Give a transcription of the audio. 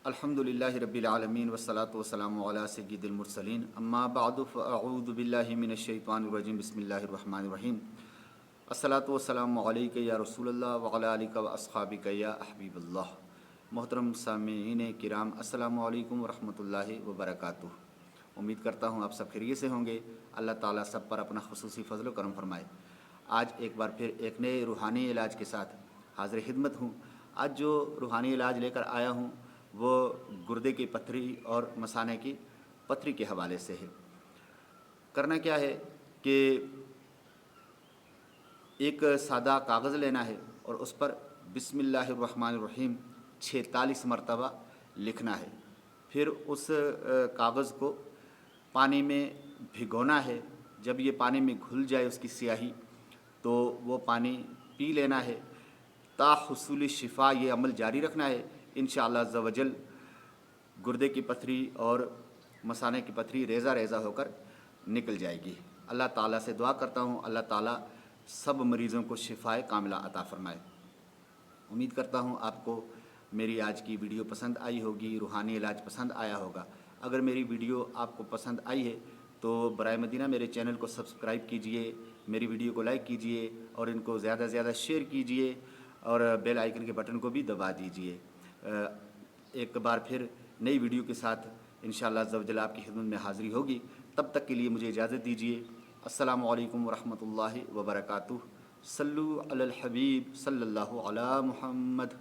الحمدللہ رب العالمین والصلاة والسلام علی سید المرسلین اما بعد فاعوذ باللہ من الشیطان الرجیم بسم اللہ الرحمن الرحیم الصلاة والسلام علیک یا رسول اللہ وعلی آلک واصحابک یا حبیب اللہ۔ محترم سامعین کرام، السلام علیکم ورحمۃ اللہ وبرکاتہ۔ امید کرتا ہوں آپ سب خیریت سے ہوں گے۔ اللہ تعالیٰ سب پر اپنا خصوصی فضل و کرم فرمائے۔ آج ایک بار پھر ایک نئے روحانی علاج کے ساتھ حاضر خدمت ہوں۔ آج جو روحانی علاج لے کر آیا ہوں وہ گردے کی پتھری اور مثانے کی پتھری کے حوالے سے ہے۔ کرنا کیا ہے کہ ایک سادہ کاغذ لینا ہے اور اس پر بسم اللہ الرحمن الرحیم 46 مرتبہ لکھنا ہے۔ پھر اس کاغذ کو پانی میں بھگونا ہے۔ جب یہ پانی میں گھل جائے اس کی سیاہی تو وہ پانی پی لینا ہے۔ تا حصول شفا یہ عمل جاری رکھنا ہے۔ انشاءاللہ عز و جل گردے کی پتھری اور مثانے کی پتھری ریزہ ریزہ ہو کر نکل جائے گی۔ اللہ تعالیٰ سے دعا کرتا ہوں اللہ تعالیٰ سب مریضوں کو شفائے کاملہ عطا فرمائے۔ امید کرتا ہوں آپ کو میری آج کی ویڈیو پسند آئی ہوگی، روحانی علاج پسند آیا ہوگا۔ اگر میری ویڈیو آپ کو پسند آئی ہے تو برائے مدینہ میرے چینل کو سبسکرائب کیجئے، میری ویڈیو کو لائک کیجئے اور ان کو زیادہ سے زیادہ شیئر کیجئے اور بیل آئیکن کے بٹن کو بھی دبا دیجئے۔ ایک بار پھر نئی ویڈیو کے ساتھ انشاءاللہ عز و جل آپ کی خدمت میں حاضری ہوگی۔ تب تک کے لیے مجھے اجازت دیجیے۔ السلام علیکم ورحمۃ اللہ وبرکاتہ۔ صلو علی الحبیب صلی اللہ علی محمد۔